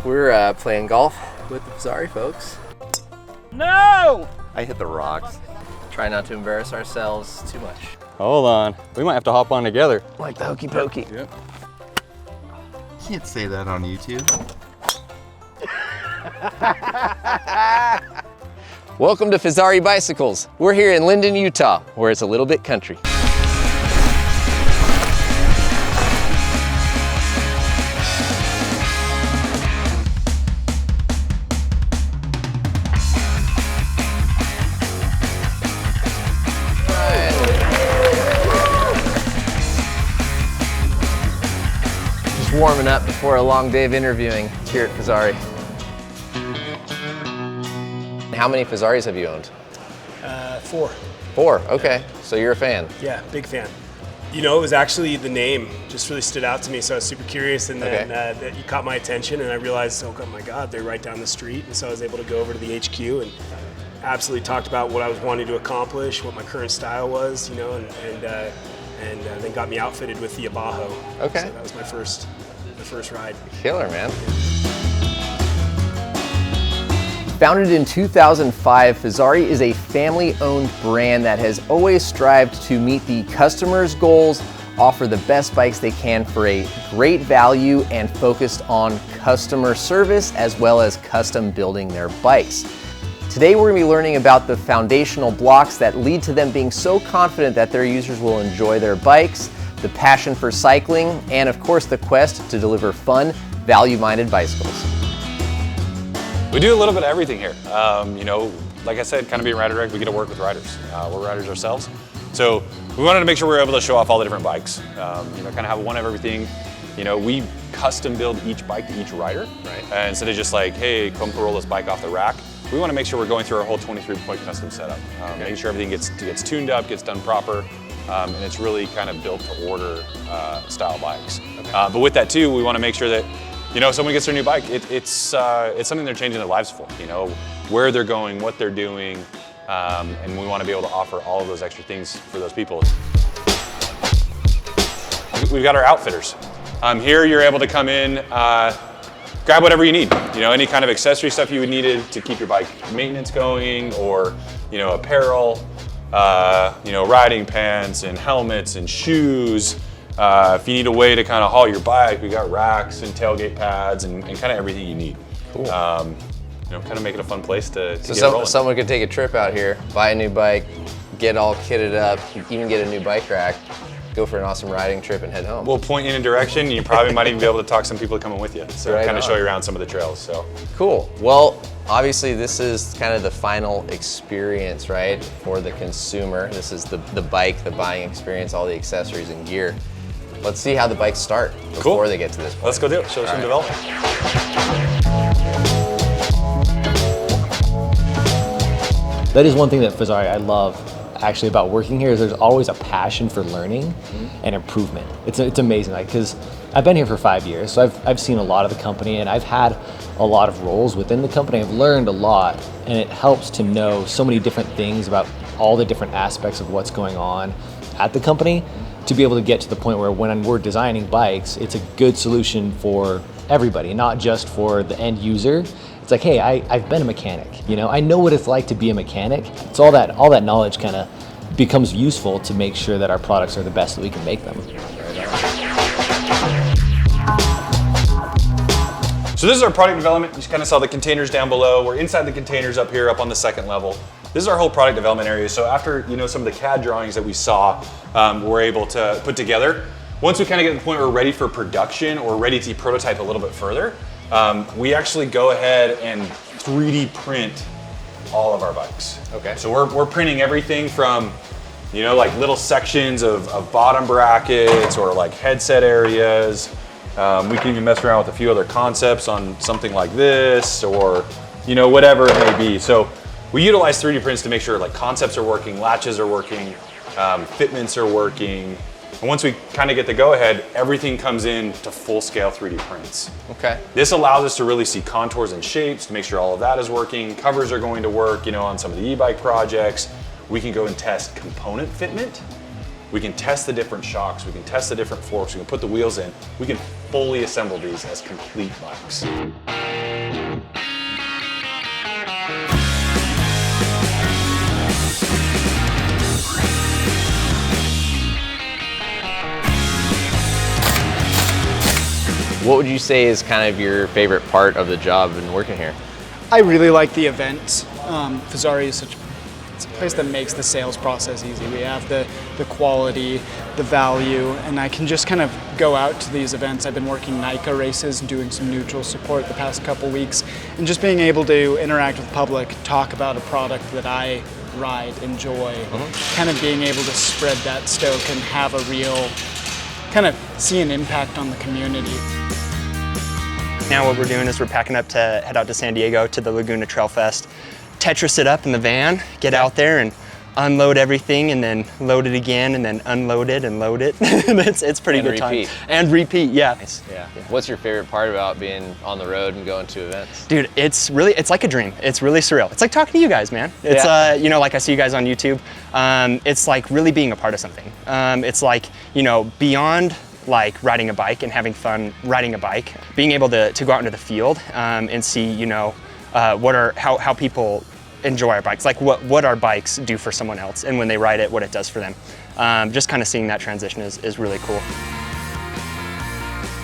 We're playing golf with the Fezzari folks. No! I hit the rocks. Try not to embarrass ourselves too much. Hold on. We might have to hop on together. Like the hokey pokey. Yep. Can't say that on YouTube. Welcome to Fezzari Bicycles. We're here in Lindon, Utah, where it's a little bit country. Just warming up before a long day of interviewing here at Fezzari. How many Fezzaris have you owned? 4. 4, okay. So you're a fan. Yeah, big fan. You know, it was actually the name just really stood out to me, so I was super curious, and then that you caught my attention, and I realized, oh my God, they're right down the street, and so I was able to go over to the HQ and absolutely talked about what I was wanting to accomplish, what my current style was, you know, and then got me outfitted with the Abajo. Okay. So that was my first ride. Killer, man. Founded in 2005, Fezzari is a family-owned brand that has always strived to meet the customer's goals, offer the best bikes they can for a great value, and focused on customer service as well as custom building their bikes. Today we're going to be learning about the foundational blocks that lead to them being so confident that their users will enjoy their bikes, the passion for cycling, and of course the quest to deliver fun, value-minded bicycles. We do a little bit of everything here. You know, like I said, kind of being rider direct, we get to work with riders. We're riders ourselves. So we wanted to make sure we were able to show off all the different bikes. You know, kind of have one of everything. You know, we custom build each bike to each rider. Right. And instead of just like, hey, come roll this bike off the rack, we want to make sure we're going through our whole 23-point custom setup. Making sure everything gets tuned up, gets done proper, and it's really kind of built to order style bikes. Okay. But with that too, we want to make sure that, you know, if someone gets their new bike, it's something they're changing their lives for. You know, where they're going, what they're doing, and we want to be able to offer all of those extra things for those people. We've got our outfitters. Here you're able to come in, grab whatever you need. You know, any kind of accessory stuff you would need to keep your bike maintenance going, or, you know, apparel, you know, riding pants and helmets and shoes. If you need a way to kind of haul your bike, we got racks and tailgate pads and kind of everything you need. Cool. You know, kind of make it a fun place to get rolling. Someone could take a trip out here, buy a new bike, get all kitted up, even get a new bike rack, go for an awesome riding trip and head home. We'll point you in a direction. You probably might even be able to talk some people coming with you. So right kind of on. show you around some of the trails. So cool. Well, obviously this is kind of the final experience, right, for the consumer. This is the bike, the buying experience, all the accessories and gear. Let's see how the bikes start before they get to this point. Let's go do it. Show some development. That is one thing that Fezzari I love actually about working here, is there's always a passion for learning and improvement. It's amazing, like, because I've been here for 5 years, so I've seen a lot of the company, and I've had a lot of roles within the company. I've learned a lot, and it helps to know so many different things about all the different aspects of what's going on at the company, to be able to get to the point where when we're designing bikes, it's a good solution for everybody, not just for the end user. It's like, hey, I've been a mechanic, you know, I know what it's like to be a mechanic. So all that knowledge kind of becomes useful to make sure that our products are the best that we can make them. So this is our product development. You kind of saw the containers down below. We're inside the containers up here, up on the second level. This is our whole product development area. So after, you know, some of the CAD drawings that we saw, we're able to put together. Once we kind of get to the point where we're ready for production or ready to prototype a little bit further, we actually go ahead and 3D print all of our bikes. Okay. So we're printing everything from, you know, like little sections of bottom brackets or like headset areas. We can even mess around with a few other concepts on something like this, or, you know, whatever it may be. So we utilize 3D prints to make sure like concepts are working, latches are working, fitments are working. And once we kind of get the go-ahead, everything comes in to full-scale 3D prints. Okay. This allows us to really see contours and shapes to make sure all of that is working. Covers are going to work, you know, on some of the e-bike projects. We can go and test component fitment. We can test the different shocks. We can test the different forks. We can put the wheels in. We can fully assemble these as complete bikes. What would you say is kind of your favorite part of the job and working here? I really like the events. Fezzari is it's a place that makes the sales process easy. We have the quality, the value, and I can just kind of go out to these events. I've been working NICA races and doing some neutral support the past couple weeks, and just being able to interact with the public, talk about a product that I ride, enjoy, kind of being able to spread that stoke and have a real, kind of see an impact on the community. Now what we're doing is we're packing up to head out to San Diego to the Laguna Trail Fest, Tetris it up in the van, get out there and unload everything and then load it again and then unload it and load it. It's pretty good time. And repeat, yeah. Yeah. What's your favorite part about being on the road and going to events? Dude, it's like a dream. It's really surreal. It's like talking to you guys, man. It's, you know, like I see you guys on YouTube. It's like really being a part of something. It's like, you know, beyond like riding a bike and having fun riding a bike, being able to go out into the field and see, you know, how people enjoy our bikes, like what our bikes do for someone else, and when they ride it, what it does for them. Just kind of seeing that transition is really cool.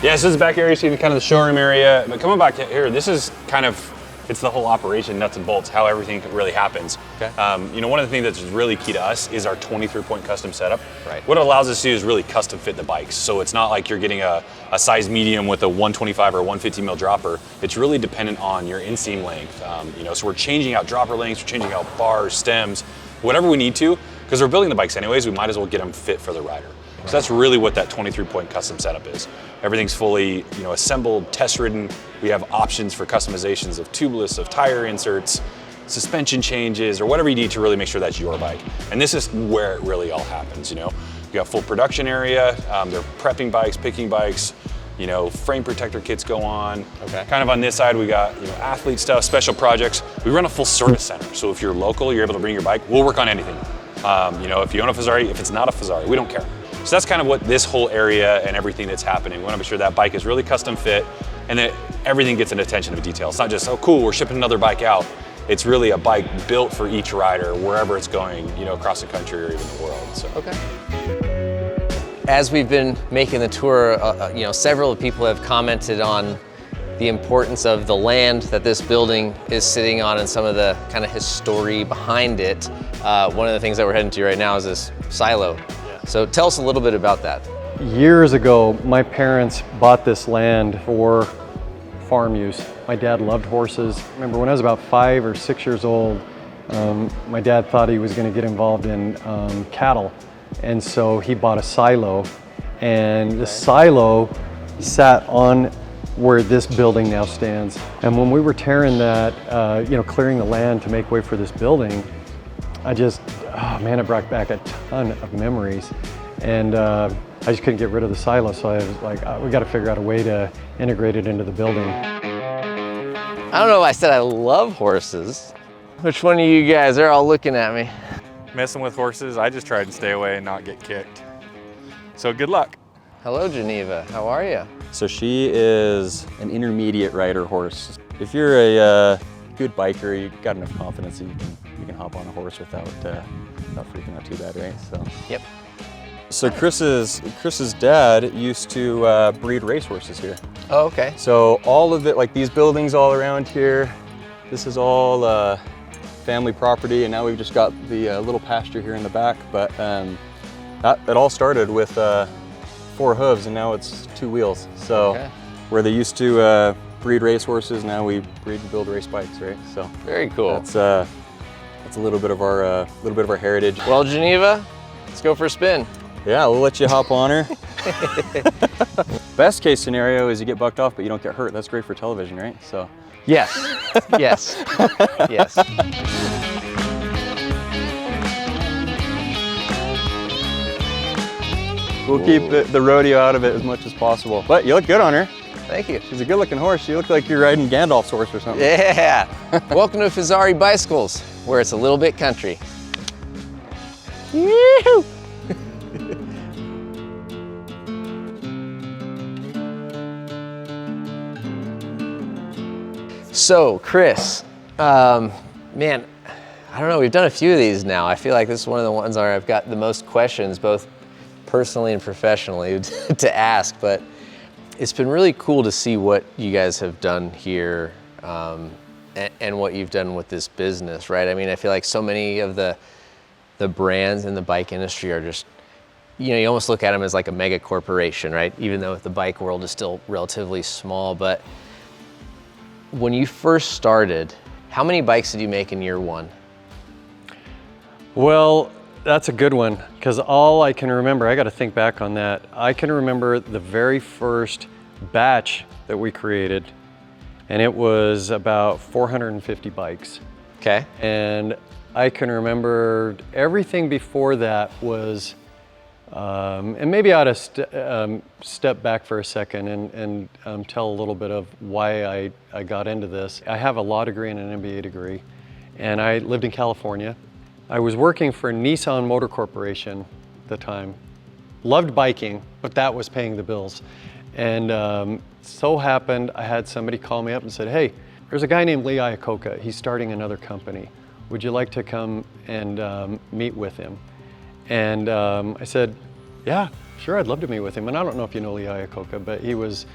Yeah, so this is the back area, you see kind of the showroom area. But coming back here, this is kind of, it's the whole operation, nuts and bolts, how everything really happens. Okay. You know, one of the things that's really key to us is our 23-point custom setup. Right. What it allows us to do is really custom fit the bikes. So it's not like you're getting a size medium with a 125 or 150 mil dropper. It's really dependent on your inseam length. You know, so we're changing out dropper lengths, we're changing out bars, stems, whatever we need to, because we're building the bikes anyways, we might as well get them fit for the rider. So that's really what that 23-point custom setup is. Everything's fully, you know, assembled, test-ridden. We have options for customizations of tubeless, of tire inserts, suspension changes, or whatever you need to really make sure that's your bike. And this is where it really all happens, you know. You got full production area, they're prepping bikes, picking bikes, you know, frame protector kits go on. Okay. Kind of on this side, we got, you know, athlete stuff, special projects. We run a full service center. So if you're local, you're able to bring your bike, we'll work on anything. You know, if you own a Fezzari, if it's not a Fezzari, we don't care. So that's kind of what this whole area and everything that's happening. We want to make sure that bike is really custom fit and that everything gets an attention to detail. It's not just, oh cool, we're shipping another bike out. It's really a bike built for each rider, wherever it's going, you know, across the country or even the world. So. Okay. As we've been making the tour, you know, several people have commented on the importance of the land that this building is sitting on and some of the kind of history behind it. One of the things that we're heading to right now is this silo. So tell us a little bit about that. Years ago, my parents bought this land for farm use. My dad loved horses. I remember when I was about 5 or 6 years old, my dad thought he was going to get involved in cattle. And so he bought a silo, and the silo sat on where this building now stands. And when we were tearing that, you know, clearing the land to make way for this building, I just, oh man, it brought back a ton of memories. And I just couldn't get rid of the silo, so I was like, we got to figure out a way to integrate it into the building. I don't know if I said I love horses. Which one of you guys are all looking at me? Messing with horses, I just try and stay away and not get kicked. So good luck. Hello, Geneva. How are you? So she is an intermediate rider horse. If you're a good biker, you've got enough confidence that you can hop on a horse without freaking out too bad, right? So. Yep. So Chris's dad used to breed racehorses here. Oh, okay. So all of it, like these buildings all around here, this is all family property, and now we've just got the little pasture here in the back. But it all started with 4 hooves, and now it's 2 wheels. So where they used to breed racehorses, now we breed and build race bikes, right? So very cool. That's a little bit of our heritage. Well, Geneva, let's go for a spin. Yeah, we'll let you hop on her. Best case scenario is you get bucked off, but you don't get hurt. That's great for television, right? So. Yes, yes, yes. We'll keep the rodeo out of it as much as possible. But you look good on her. Thank you. She's a good looking horse. You look like you're riding Gandalf's horse or something. Yeah. Welcome to Fezzari Bicycles, where it's a little bit country. Yee-hoo! So, Chris, man, I don't know, we've done a few of these now. I feel like this is one of the ones where I've got the most questions, both personally and professionally, to ask, but it's been really cool to see what you guys have done here and what you've done with this business, right? I mean, I feel like so many of the brands in the bike industry are just, you know, you almost look at them as like a mega corporation, right? Even though the bike world is still relatively small. But when you first started, how many bikes did you make in year one? Well, that's a good one, because all I can remember, I got to think back on that. I can remember the very first batch that we created, and it was about 450 bikes. Okay. And I can remember everything before that was, and maybe I ought to step back for a second and tell a little bit of why I got into this. I have a law degree and an MBA degree, and I lived in California. I was working for Nissan Motor Corporation at the time. Loved biking, but that was paying the bills. And so happened, I had somebody call me up and said, hey, there's a guy named Lee Iacocca. He's starting another company. Would you like to come and meet with him? And I said, yeah, sure, I'd love to meet with him. And I don't know if you know Lee Iacocca, but he was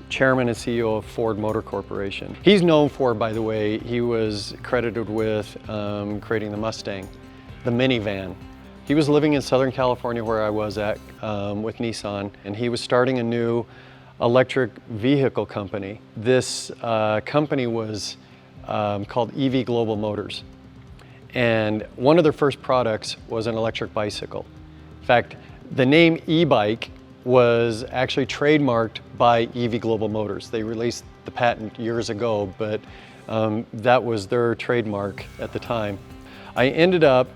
chairman and CEO of Ford Motor Corporation. He's known for, by the way, he was credited with creating the Mustang, the minivan. He was living in Southern California where I was at with Nissan, and he was starting a new electric vehicle company. This company was called EV Global Motors. And one of their first products was an electric bicycle. In fact, the name e-bike was actually trademarked by EV Global Motors. They released the patent years ago, but that was their trademark at the time. I ended up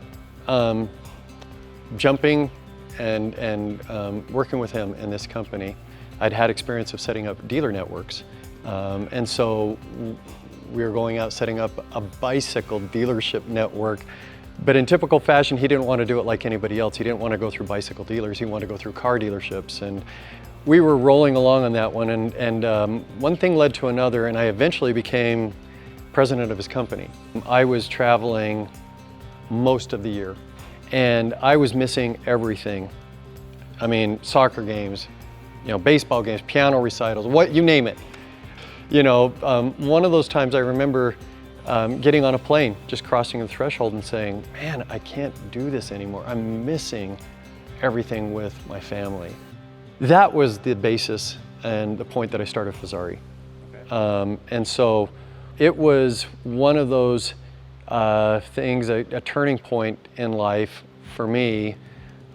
jumping and working with him in this company. I'd had experience of setting up dealer networks. And so we were going out setting up a bicycle dealership network. But in typical fashion, he didn't want to do it like anybody else. He didn't want to go through bicycle dealers. He wanted to go through car dealerships. And we were rolling along on that one. And one thing led to another, and I eventually became president of his company. I was traveling most of the year, and I was missing everything. I mean, soccer games, you know, baseball games, piano recitals, what you name it. You know, one of those times I remember getting on a plane, just crossing the threshold and saying, man, I can't do this anymore. I'm missing everything with my family. That was the basis and the point that I started Fezzari. Okay. And so it was one of those things, a turning point in life for me,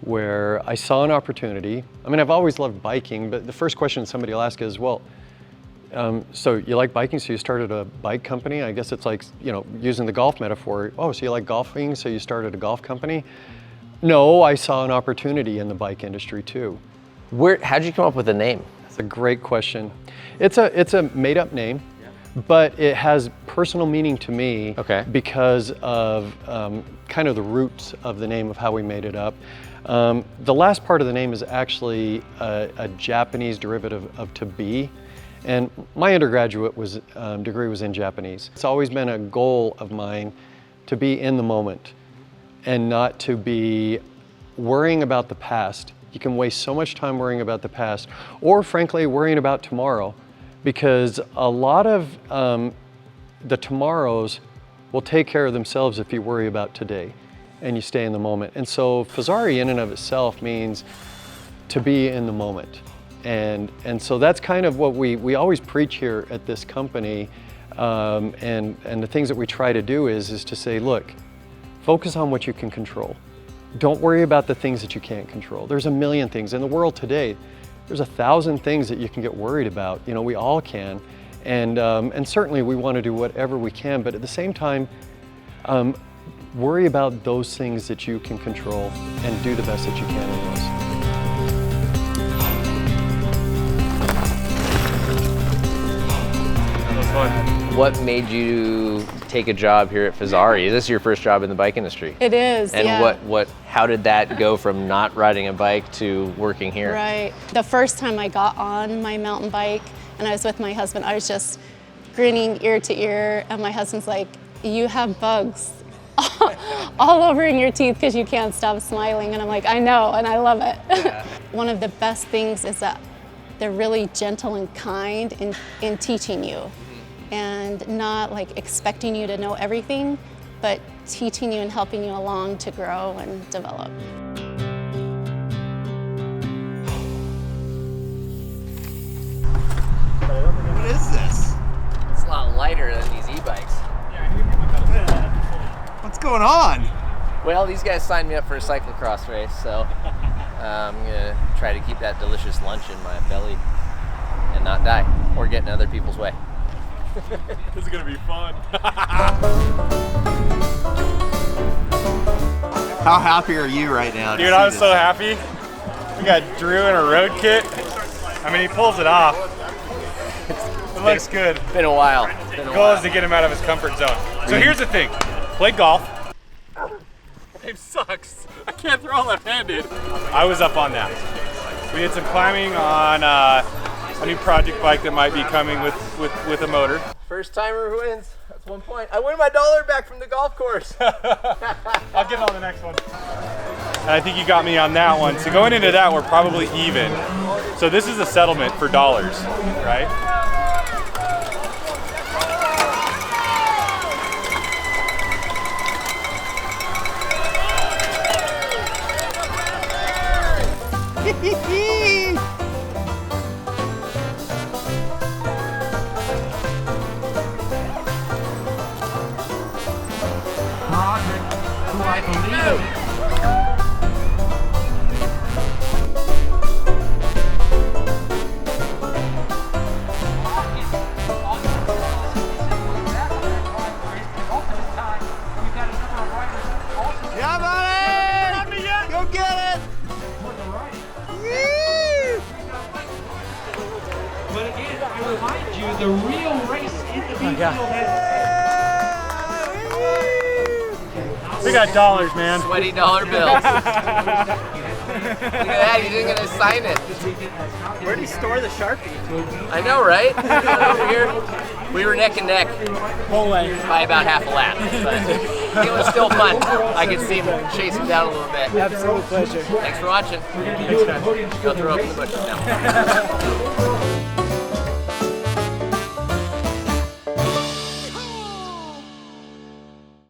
where I saw an opportunity. I mean, I've always loved biking, but the first question somebody will ask is, well, so you like biking, so you started a bike company? I guess it's like, you know, using the golf metaphor. Oh, so you like golfing, so you started a golf company? No, I saw an opportunity in the bike industry too. How'd you come up with the name? That's a great question. It's a made-up name, but it has personal meaning to me because of kind of the roots of the name of how we made it up. The last part of the name is actually a Japanese derivative of to be. And my undergraduate degree was in Japanese. It's always been a goal of mine to be in the moment and not to be worrying about the past. You can waste so much time worrying about the past, or frankly, worrying about tomorrow, because a lot of the tomorrows will take care of themselves if you worry about today and you stay in the moment. And so Fezzari in and of itself means to be in the moment. And so that's kind of what we always preach here at this company. And the things that we try to do is to say, look, focus on what you can control. Don't worry about the things that you can't control. There's a million things in the world today. There's 1,000 things that you can get worried about. You know, we all can. And certainly we want to do whatever we can, but at the same time, worry about those things that you can control and do the best that you can in those. What made you take a job here at Fezzari? Is this your first job in the bike industry? It is, and yeah. How did that go from not riding a bike to working here? Right. The first time I got on my mountain bike and I was with my husband, I was just grinning ear to ear, and my husband's like, you have bugs all over in your teeth because you can't stop smiling. And I'm like, I know, and I love it. Yeah. One of the best things is that they're really gentle and kind in teaching you, and not like expecting you to know everything, but teaching you and helping you along to grow and develop. What is this? It's a lot lighter than these e-bikes. What's going on? Well, these guys signed me up for a cyclocross race, so I'm gonna try to keep that delicious lunch in my belly and not die or get in other people's way. This is gonna be fun. How happy are you right now? Dude, I'm so happy. We got Drew in a road kit. I mean, he pulls it off. It looks good. Been a while. The goal is to get him out of his comfort zone. So here's the thing. Play golf. It sucks. I can't throw left-handed. I was up on that. We did some climbing on a new project bike that might be coming with a motor. First timer wins. That's 1 point. I win my $1 back from the golf course. I'll get on the next one. And I think you got me on that one. So going into that, we're probably even. So this is a settlement for dollars, right? Who I believe Yeah, buddy! Go get it! But again, I remind you, the real race in the field has... We got dollars, man. Sweaty dollar bills. Look at that, he didn't get to sign it. Where'd he store the Sharpie? I know, right? Over here. We were neck and neck. Whole way. By about half a lap. But it was still fun. I could see him chase him down a little bit. Absolute pleasure. Thanks for watching. Go throw up in the bushes now.